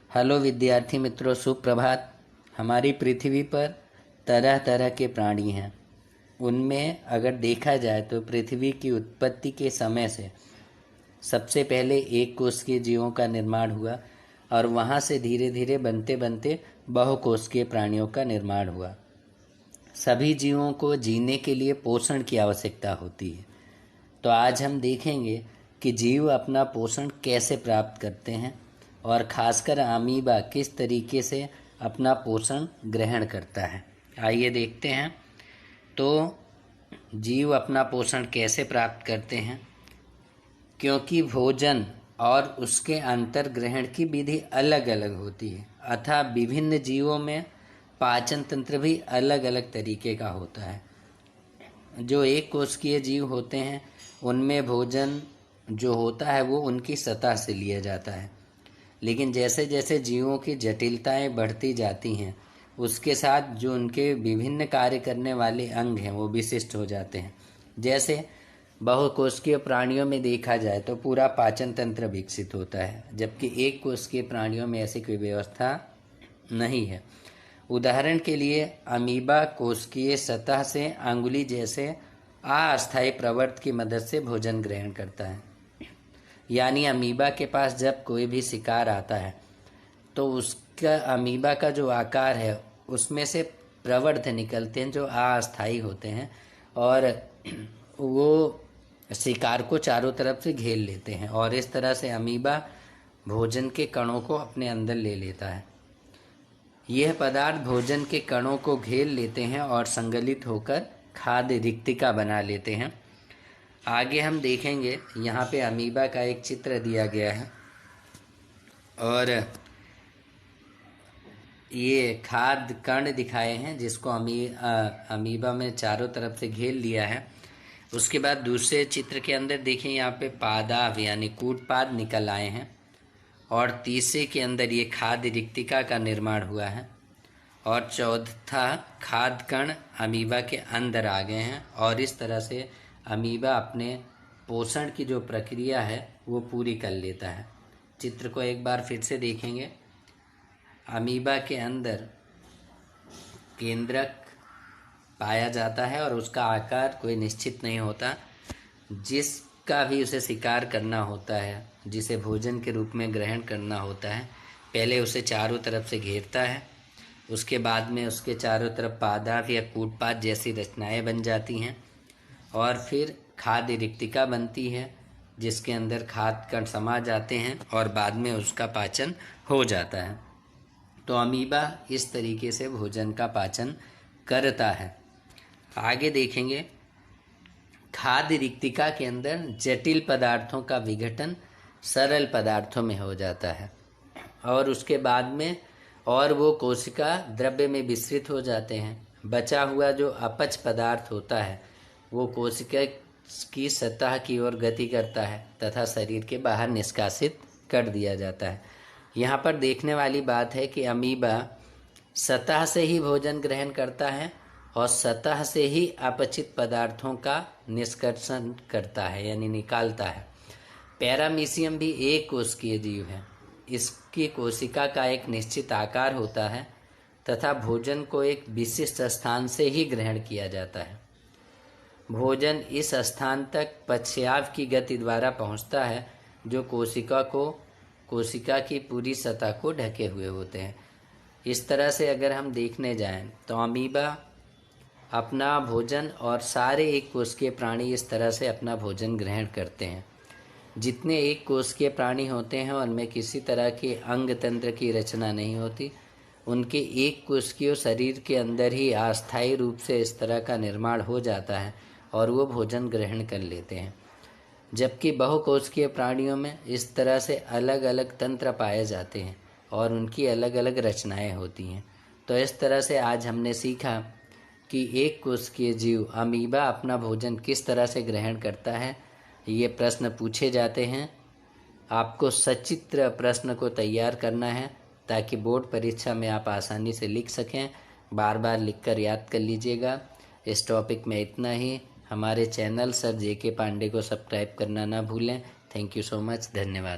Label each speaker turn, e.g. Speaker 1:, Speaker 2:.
Speaker 1: Hello विद्यार्थी मित्रों, सुप्रभात। हमारी पृथ्वी पर तरह तरह के प्राणी हैं। उनमें अगर देखा जाए तो पृथ्वी की उत्पत्ति के समय से सबसे पहले एक कोशिकीय जीवों का निर्माण हुआ और वहाँ से धीरे धीरे बनते बनते बहुकोशिकीय प्राणियों का निर्माण हुआ। सभी जीवों को जीने के लिए पोषण की आवश्यकता होती है। तो आज हम देखेंगे कि जीव अपना पोषण कैसे प्राप्त करते हैं और खासकर अमीबा किस तरीके से अपना पोषण ग्रहण करता है। आइए देखते हैं। तो जीव अपना पोषण कैसे प्राप्त करते हैं, क्योंकि भोजन और उसके अंतर ग्रहण की विधि अलग अलग होती है, अतः विभिन्न जीवों में पाचन तंत्र भी अलग अलग तरीके का होता है। जो एक कोशिकीय जीव होते हैं उनमें भोजन जो होता है वो उनकी सतह से लिया जाता है, लेकिन जैसे जैसे जीवों की जटिलताएं बढ़ती जाती हैं उसके साथ जो उनके विभिन्न कार्य करने वाले अंग हैं वो विशिष्ट हो जाते हैं। जैसे बहुकोशिकीय प्राणियों में देखा जाए तो पूरा पाचन तंत्र विकसित होता है, जबकि एक कोशिकीय प्राणियों में ऐसी कोई व्यवस्था नहीं है। उदाहरण के लिए अमीबा कोशिकीय सतह से अंगुली जैसे अस्थायी प्रवर्त की मदद से भोजन ग्रहण करता है। यानी अमीबा के पास जब कोई भी शिकार आता है तो उसका अमीबा का जो आकार है उसमें से प्रवर्त निकलते हैं जो अस्थायी होते हैं और वो शिकार को चारों तरफ से घेर लेते हैं और इस तरह से अमीबा भोजन के कणों को अपने अंदर ले लेता है। यह पदार्थ भोजन के कणों को घेर लेते हैं और संगलित होकर खाद्य रिक्तिका बना लेते हैं। आगे हम देखेंगे, यहाँ पे अमीबा का एक चित्र दिया गया है और ये खाद्य कण दिखाए हैं जिसको अमीबा में चारों तरफ से घेर लिया है। उसके बाद दूसरे चित्र के अंदर देखें, यहाँ पे पादाव यानी कूटपाद निकल आए हैं और तीसरे के अंदर ये खाद्य रिक्तिका का निर्माण हुआ है और चौथा खाद्य कण अमीबा के अंदर आ गए हैं और इस तरह से अमीबा अपने पोषण की जो प्रक्रिया है वो पूरी कर लेता है। चित्र को एक बार फिर से देखेंगे। अमीबा के अंदर केंद्रक पाया जाता है और उसका आकार कोई निश्चित नहीं होता। जिसका भी उसे शिकार करना होता है, जिसे भोजन के रूप में ग्रहण करना होता है, पहले उसे चारों तरफ से घेरता है, उसके बाद में उसके चारों तरफ पादाव या कूटपाद जैसी रचनाएं बन जाती हैं और फिर खाद्य रिक्तिका बनती है जिसके अंदर खाद्य कण समा जाते हैं और बाद में उसका पाचन हो जाता है। तो अमीबा इस तरीके से भोजन का पाचन करता है। आगे देखेंगे, खाद्य रिक्तिका के अंदर जटिल पदार्थों का विघटन सरल पदार्थों में हो जाता है और उसके बाद में और वो कोशिका द्रव्य में विस्तृत हो जाते हैं। बचा हुआ जो अपच पदार्थ होता है वो कोशिका की सतह की ओर गति करता है तथा शरीर के बाहर निष्कासित कर दिया जाता है। यहाँ पर देखने वाली बात है कि अमीबा सतह से ही भोजन ग्रहण करता है और सतह से ही अपचित पदार्थों का निष्कर्षण करता है यानी निकालता है। पैरामीशियम भी एक कोशिकीय जीव है। इसकी कोशिका का एक निश्चित आकार होता है तथा भोजन को एक विशिष्ट स्थान से ही ग्रहण किया जाता है। भोजन इस स्थान तक पश्चाव की गति द्वारा पहुंचता है जो कोशिका की पूरी सतह को ढके हुए होते हैं। इस तरह से अगर हम देखने जाएं तो अमीबा अपना भोजन और सारे एक कोशिकीय प्राणी इस तरह से अपना भोजन ग्रहण करते हैं। जितने एक कोशिकीय प्राणी होते हैं उनमें किसी तरह के अंग तंत्र की रचना नहीं होती। उनके एक कोशिकीय शरीर के अंदर ही अस्थायी रूप से इस तरह का निर्माण हो जाता है और वो भोजन ग्रहण कर लेते हैं। जबकि बहुकोशिकीय प्राणियों में इस तरह से अलग अलग तंत्र पाए जाते हैं और उनकी अलग अलग रचनाएं होती हैं। तो इस तरह से आज हमने सीखा कि एक कोशिकीय जीव अमीबा अपना भोजन किस तरह से ग्रहण करता है। ये प्रश्न पूछे जाते हैं। आपको सचित्र प्रश्न को तैयार करना है ताकि बोर्ड परीक्षा में आप आसानी से लिख सकें। बार बार लिखकर याद कर लीजिएगा। इस टॉपिक में इतना ही। हमारे चैनल सर JK पांडे को सब्सक्राइब करना ना भूलें। Thank you so much. धन्यवाद।